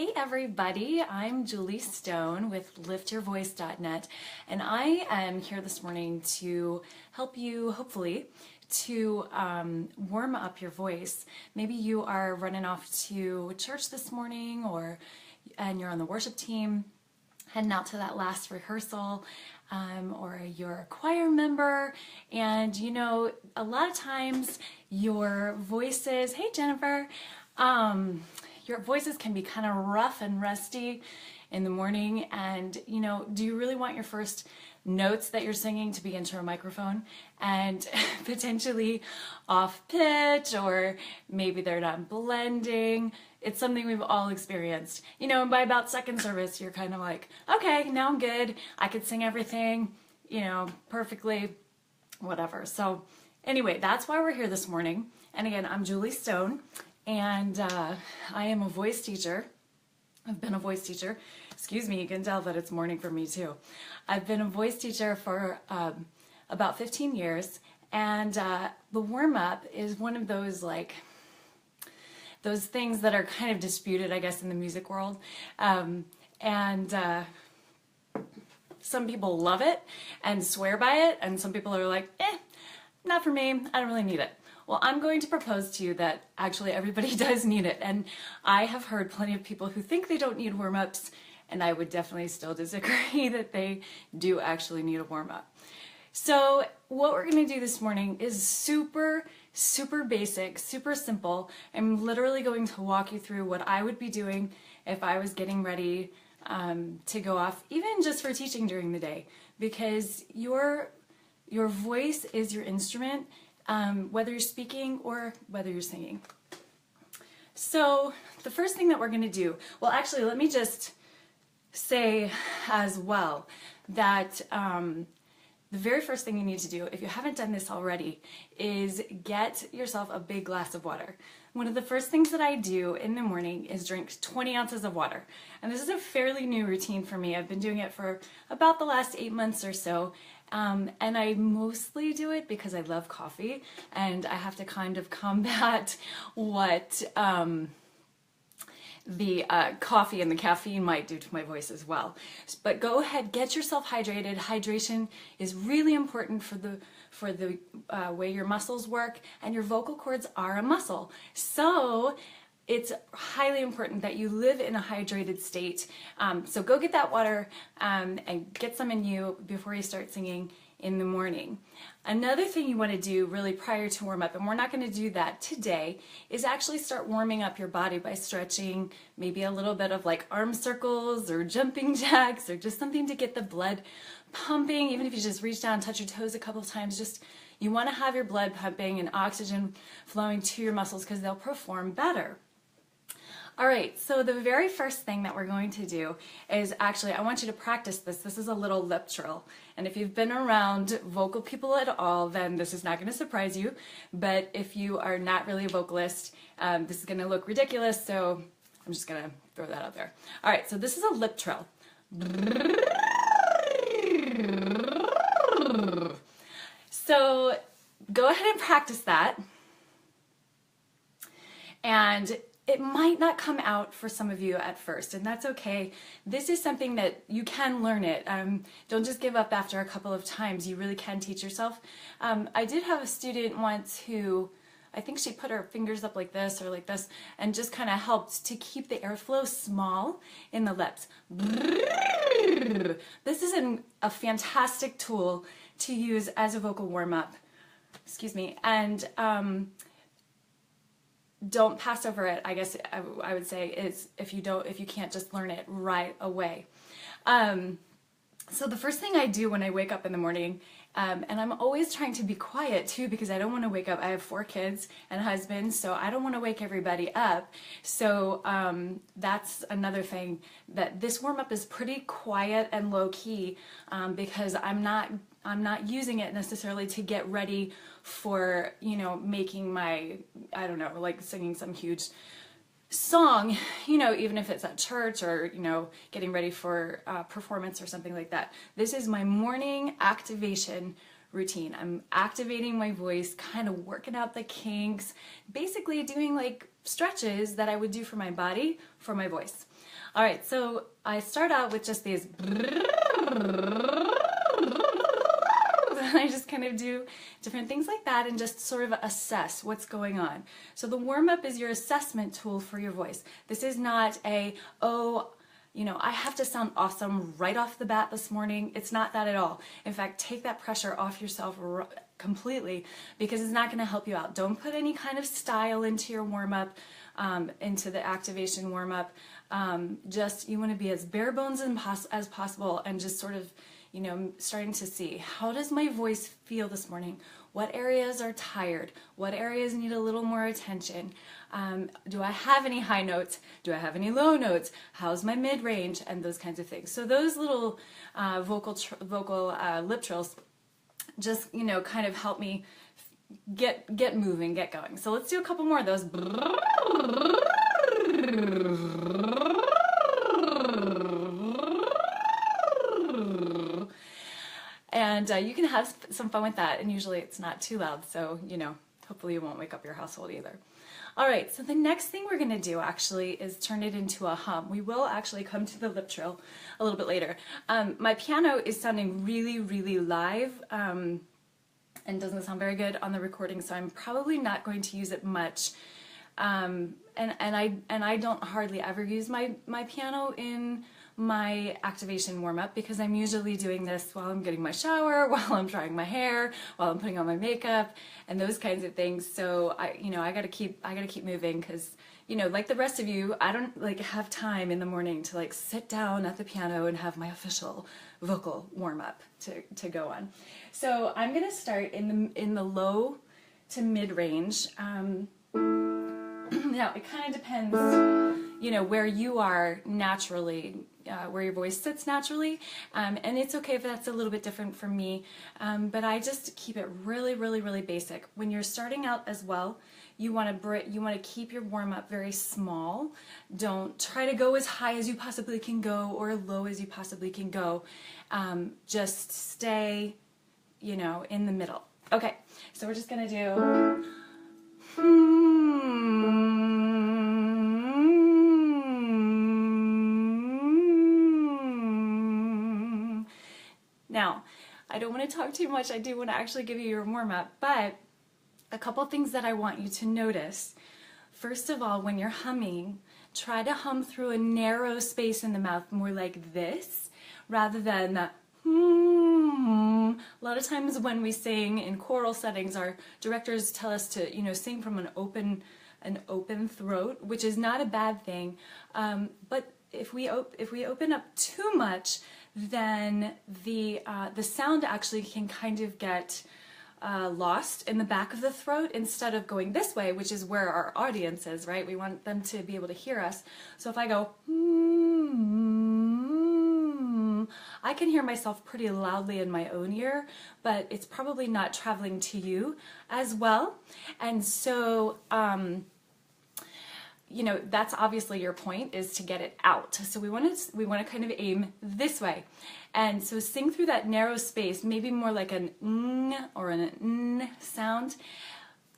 Hey everybody, I'm Julie Stone with liftyourvoice.net, and I am here this morning to help you, hopefully, to warm up your voice. Maybe you are running off to church this morning, and you're on the worship team, heading out to that last rehearsal, or you're a choir member, and you know, a lot of times your voices, hey Jennifer, your voices can be kind of rough and rusty in the morning, and you know, do you really want your first notes that you're singing to be into a microphone and potentially off pitch, or maybe they're not blending? It's something we've all experienced, you know, and by about second service you're kind of like, okay, now I'm good, I could sing everything, you know, perfectly, whatever. So anyway, that's why we're here this morning. And again, I'm Julie Stone, and I am a voice teacher. I've been a voice teacher. Excuse me, you can tell that it's morning for me too. I've been a voice teacher for about 15 years, and the warm-up is one of those those things that are kind of disputed, I guess, in the music world. Some people love it and swear by it, and some people are like, not for me, I don't really need it. Well, I'm going to propose to you that actually everybody does need it, and I have heard plenty of people who think they don't need warm-ups, and I would definitely still disagree that they do actually need a warm-up. So what we're going to do this morning is super basic, super simple. I'm literally going to walk you through what I would be doing if I was getting ready to go off, even just for teaching during the day, because your voice is your instrument, whether you're speaking or whether you're singing. So the first thing that we're going to do, well, actually, let me just say as well that the very first thing you need to do, if you haven't done this already, is get yourself a big glass of water. One of the first things that I do in the morning is drink 20 ounces of water. And this is a fairly new routine for me. I've been doing it for about the last 8 months or so. And I mostly do it because I love coffee, and I have to kind of combat what the coffee and the caffeine might do to my voice as well. But go ahead, get yourself hydrated. Hydration is really important for the way your muscles work, and your vocal cords are a muscle. So it's highly important that you live in a hydrated state. So go get that water and get some in you before you start singing in the morning. Another thing you want to do really prior to warm up, and we're not going to do that today, is actually start warming up your body by stretching, maybe a little bit of like arm circles or jumping jacks, or just something to get the blood pumping. Even if you just reach down and touch your toes a couple of times, you want to have your blood pumping and oxygen flowing to your muscles because they'll perform better. All right, so the very first thing that we're going to do is actually, I want you to practice this. This is a little lip trill. And if you've been around vocal people at all, then this is not going to surprise you. But if you are not really a vocalist, this is going to look ridiculous, so I'm just going to throw that out there. All right, so this is a lip trill. So go ahead and practice that. And it might not come out for some of you at first, and that's okay. This is something that you can learn it. Don't just give up after a couple of times. You really can teach yourself. I did have a student once who, I think she put her fingers up like this or like this and just kind of helped to keep the airflow small in the lips. This is a fantastic tool to use as a vocal warm-up. Excuse me. And don't pass over it, I guess I would say, is if you can't just learn it right away. So the first thing I do when I wake up in the morning, and I'm always trying to be quiet too, because I don't want to wake up. I have 4 kids and a husband, so I don't want to wake everybody up. So that's another thing, that this warm-up is pretty quiet and low-key, because I'm not using it necessarily to get ready for, you know, making my, I don't know, like singing some huge song, you know, even if it's at church or, you know, getting ready for performance or something like that. This is my morning activation routine. I'm activating my voice, kind of working out the kinks, basically doing like stretches that I would do for my body, for my voice. All right, so I start out with just these. I just kind of do different things like that and just sort of assess what's going on. So the warm-up is your assessment tool for your voice. This is not a, oh, you know, I have to sound awesome right off the bat this morning. It's not that at all. In fact, take that pressure off yourself completely, because it's not going to help you out. Don't put any kind of style into your warm-up, into the activation warm-up. Just, you want to be as bare bones as possible, and just sort of, you know, starting to see, how does my voice feel this morning? What areas are tired? What areas need a little more attention? Do I have any high notes? Do I have any low notes? How's my mid-range? And those kinds of things. So those little vocal lip trills just, you know, kind of help me get moving, get going. So let's do a couple more of those. And you can have some fun with that, and usually it's not too loud, so, you know, hopefully you won't wake up your household either. All right, so the next thing we're going to do actually is turn it into a hum. We will actually come to the lip trill a little bit later. My piano is sounding really, really live and doesn't sound very good on the recording, so I'm probably not going to use it much. And I don't hardly ever use my piano in my activation warm-up, because I'm usually doing this while I'm getting my shower, while I'm drying my hair, while I'm putting on my makeup, and those kinds of things. So I gotta keep moving, because, you know, like the rest of you, I don't like have time in the morning to like sit down at the piano and have my official vocal warm-up to go on. So I'm gonna start in the low to mid-range. Now it kind of depends, you know, where you are naturally, where your voice sits naturally, and it's okay if that's a little bit different for me, but I just keep it really, really, really basic. When you're starting out as well, you want to keep your warm-up very small. Don't try to go as high as you possibly can go or low as you possibly can go. Just stay, you know, in the middle. Okay, so we're just gonna do. Now, I don't want to talk too much. I do want to actually give you your warm-up, but a couple things that I want you to notice. First of all, when you're humming, try to hum through a narrow space in the mouth, more like this, rather than the A lot of times when we sing in choral settings, our directors tell us to, you know, sing from an open throat, which is not a bad thing. But if we open up too much, then the sound actually can kind of get lost in the back of the throat instead of going this way, which is where our audience is, right? We want them to be able to hear us. So if I go, I can hear myself pretty loudly in my own ear, but it's probably not traveling to you as well. And so, you know, that's obviously your point, is to get it out. So we want to kind of aim this way. And so sing through that narrow space, maybe more like an ng or an n sound.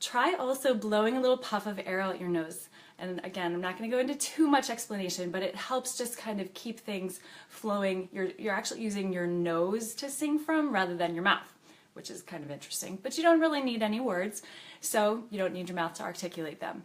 Try also blowing a little puff of air out your nose. And again, I'm not going to go into too much explanation, but it helps just kind of keep things flowing. You're actually using your nose to sing from rather than your mouth, which is kind of interesting. But you don't really need any words, so you don't need your mouth to articulate them.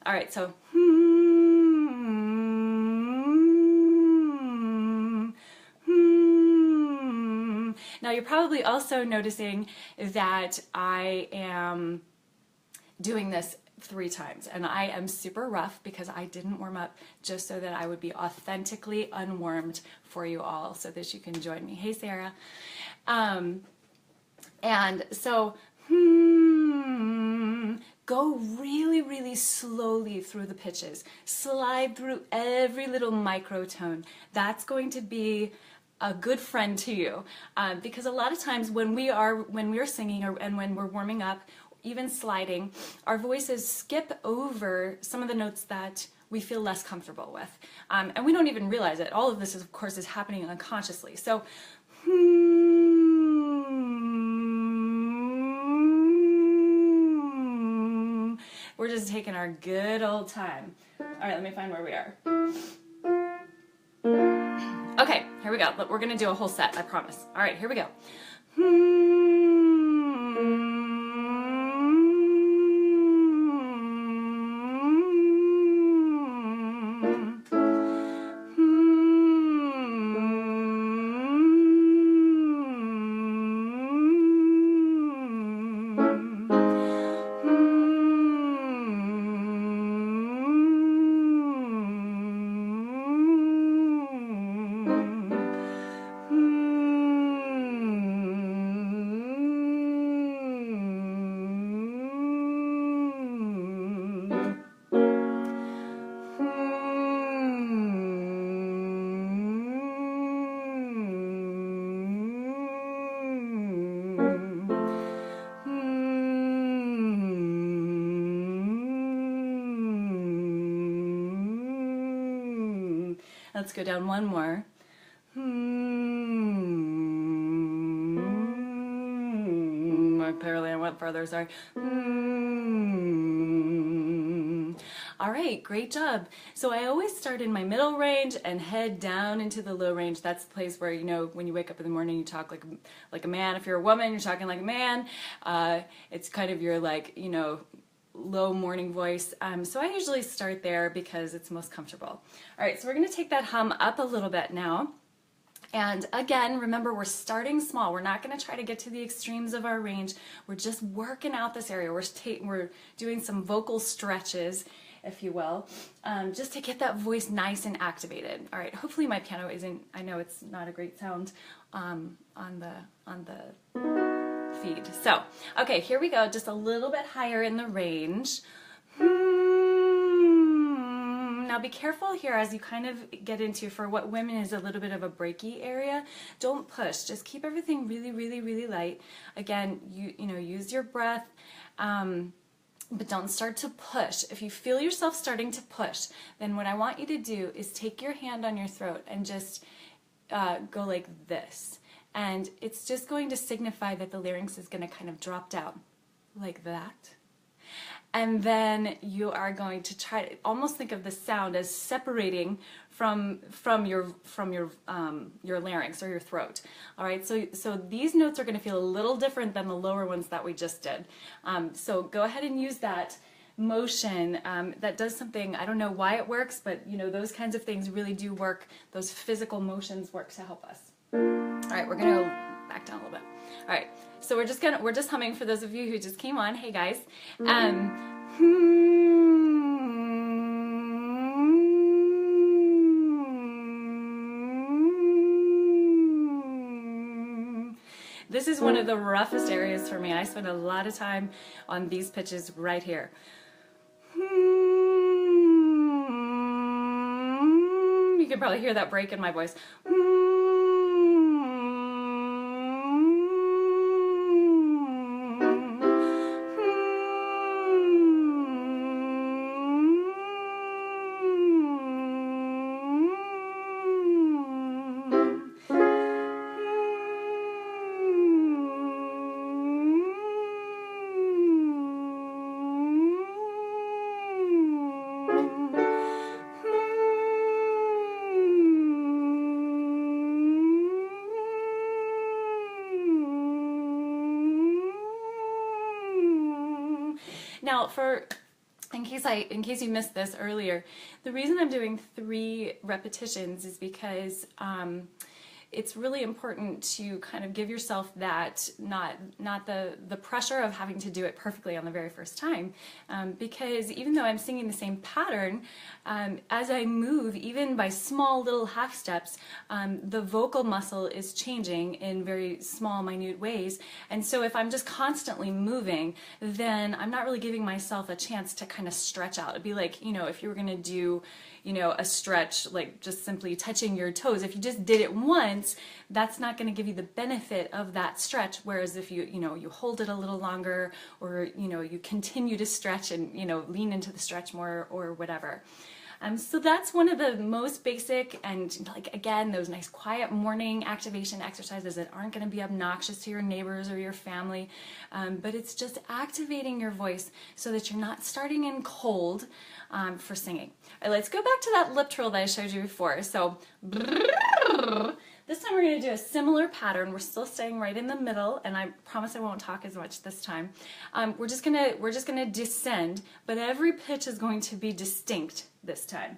All right, so now you're probably also noticing that I am doing this 3 times, and I am super rough because I didn't warm up, just so that I would be authentically unwarmed for you all so that you can join me. Hey, Sarah. And so go really, really slowly through the pitches. Slide through every little microtone. That's going to be a good friend to you, because a lot of times when we're singing and when we're warming up, even sliding, our voices skip over some of the notes that we feel less comfortable with, and we don't even realize it. All of this, of course, is happening unconsciously. So We're just taking our good old time. All right, let me find where we are. Okay, here we go. We're gonna do a whole set, I promise. All right, here we go. Let's go down one more. Apparently I went further, sorry. All right, great job. So I always start in my middle range and head down into the low range. That's the place where, you know, when you wake up in the morning, you talk like a man. If you're a woman, you're talking like a man. It's kind of your, like, you know, low morning voice. So I usually start there because it's most comfortable. All right, so we're gonna take that hum up a little bit now. And again, remember, we're starting small. We're not gonna try to get to the extremes of our range. We're just working out this area. We're doing some vocal stretches, if you will, just to get that voice nice and activated. All right, hopefully my piano isn't, I know it's not a great sound on the feed. So, okay, here we go, just a little bit higher in the range. Now be careful here as you kind of get into, for what women is a little bit of a breaky area, don't push, just keep everything really, really, really light. Again, you know, use your breath, but don't start to push. If you feel yourself starting to push, then what I want you to do is take your hand on your throat and just go like this. And it's just going to signify that the larynx is going to kind of drop down like that. And then you are going to try to almost think of the sound as separating from your larynx or your throat. All right, so these notes are going to feel a little different than the lower ones that we just did. So go ahead and use that motion. That does something, I don't know why it works, but you know, those kinds of things really do work. Those physical motions work to help us. All right, we're going to go back down a little bit. All right, so we're just humming for those of you who just came on. Hey guys. This is one of the roughest areas for me. I spend a lot of time on these pitches right here. You can probably hear that break in my voice. Now, in case you missed this earlier, the reason I'm doing 3 repetitions is because it's really important to kind of give yourself that, not the pressure of having to do it perfectly on the very first time, because even though I'm singing the same pattern, as I move, even by small little half steps, the vocal muscle is changing in very small, minute ways. And so if I'm just constantly moving, then I'm not really giving myself a chance to kind of stretch out. It'd be like, you know, if you were going to do, you know, a stretch, like just simply touching your toes. If you just did it once, that's not going to give you the benefit of that stretch. Whereas if you hold it a little longer, or, you know, you continue to stretch and, you know, lean into the stretch more or whatever. So that's one of the most basic, and like again, those nice quiet morning activation exercises that aren't going to be obnoxious to your neighbors or your family, but it's just activating your voice so that you're not starting in cold for singing. All right, let's go back to that lip trill that I showed you before. So this time we're going to do a similar pattern. We're still staying right in the middle, and I promise I won't talk as much this time. We're just gonna descend, but every pitch is going to be distinct this time.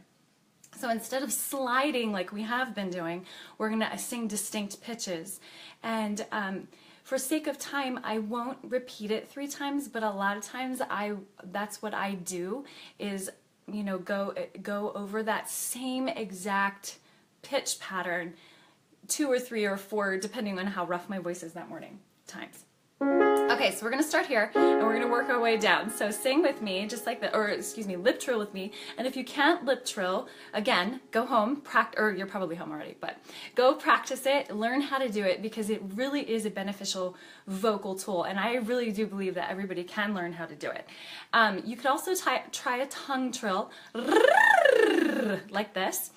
So instead of sliding like we have been doing, we're going to sing distinct pitches. And for sake of time, I won't repeat it 3 times, but a lot of times that's what I do is, you know, go over that same exact pitch pattern 2 or 3 or 4, depending on how rough my voice is that morning, times. Okay, so we're going to start here, and we're going to work our way down. So sing with me, just like that, or excuse me, lip trill with me. And if you can't lip trill, again, go home, or you're probably home already, but go practice it, learn how to do it, because it really is a beneficial vocal tool. And I really do believe that everybody can learn how to do it. You could also try a tongue trill, like this.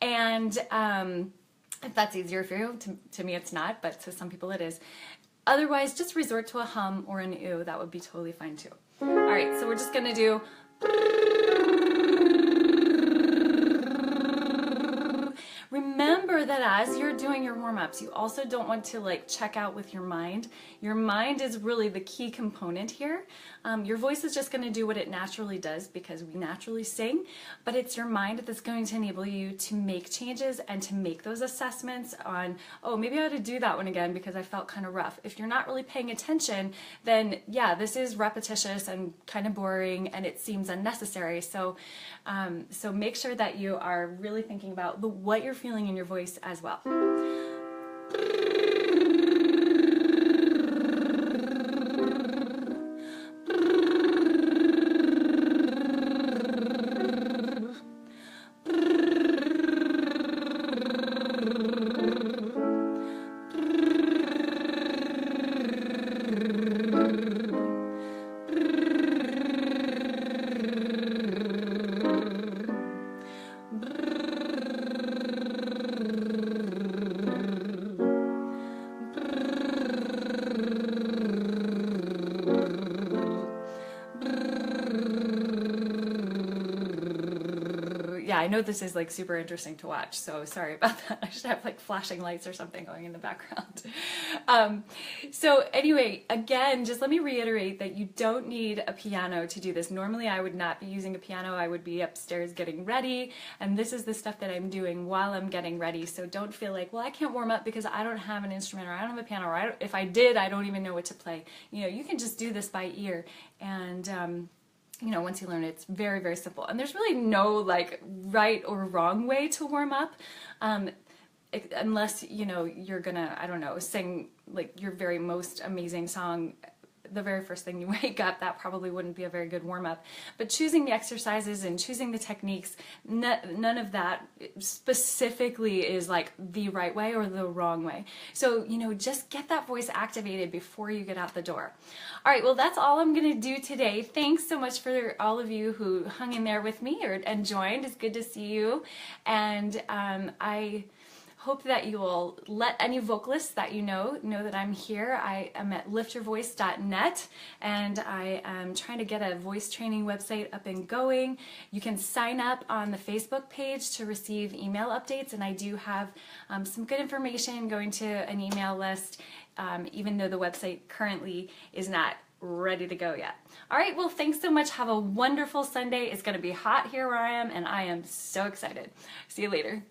And if that's easier for you, to me it's not, but to some people it is. Otherwise, just resort to a hum or an ooh. That would be totally fine too. All right, so we're just gonna do. Remember that as you're doing your warm-ups, you also don't want to like check out with your mind. Your mind is really the key component here. Your voice is just going to do what it naturally does because we naturally sing, but it's your mind that's going to enable you to make changes and to make those assessments on, oh, maybe I ought to do that one again because I felt kind of rough. If you're not really paying attention, then yeah, this is repetitious and kind of boring and it seems unnecessary. So, so make sure that you are really thinking about what you're feeling in your voice as well. Yeah, I know this is like super interesting to watch, so sorry about that. I should have like flashing lights or something going in the background. So anyway, again, just let me reiterate that you don't need a piano to do this. Normally I would not be using a piano. I would be upstairs getting ready, and this is the stuff that I'm doing while I'm getting ready. So don't feel like, well, I can't warm up because I don't have an instrument, or I don't have a piano, or if I did, I don't even know what to play. You know, you can just do this by ear, and you know, once you learn it, it's very, very simple. And there's really no like right or wrong way to warm up, unless, you know, you're gonna, I don't know, sing like your very most amazing song the very first thing you wake up. That probably wouldn't be a very good warm-up. But choosing the exercises and choosing the techniques, none of that specifically is like the right way or the wrong way. So, you know, just get that voice activated before you get out the door. All right, well, that's all I'm going to do today. Thanks so much for all of you who hung in there with me and joined. It's good to see you. And I hope that you will let any vocalists that you know that I'm here. I am at liftyourvoice.net, and I am trying to get a voice training website up and going. You can sign up on the Facebook page to receive email updates, and I do have some good information going to an email list, even though the website currently is not ready to go yet. All right, well, thanks so much. Have a wonderful Sunday. It's going to be hot here where I am, and I am so excited. See you later.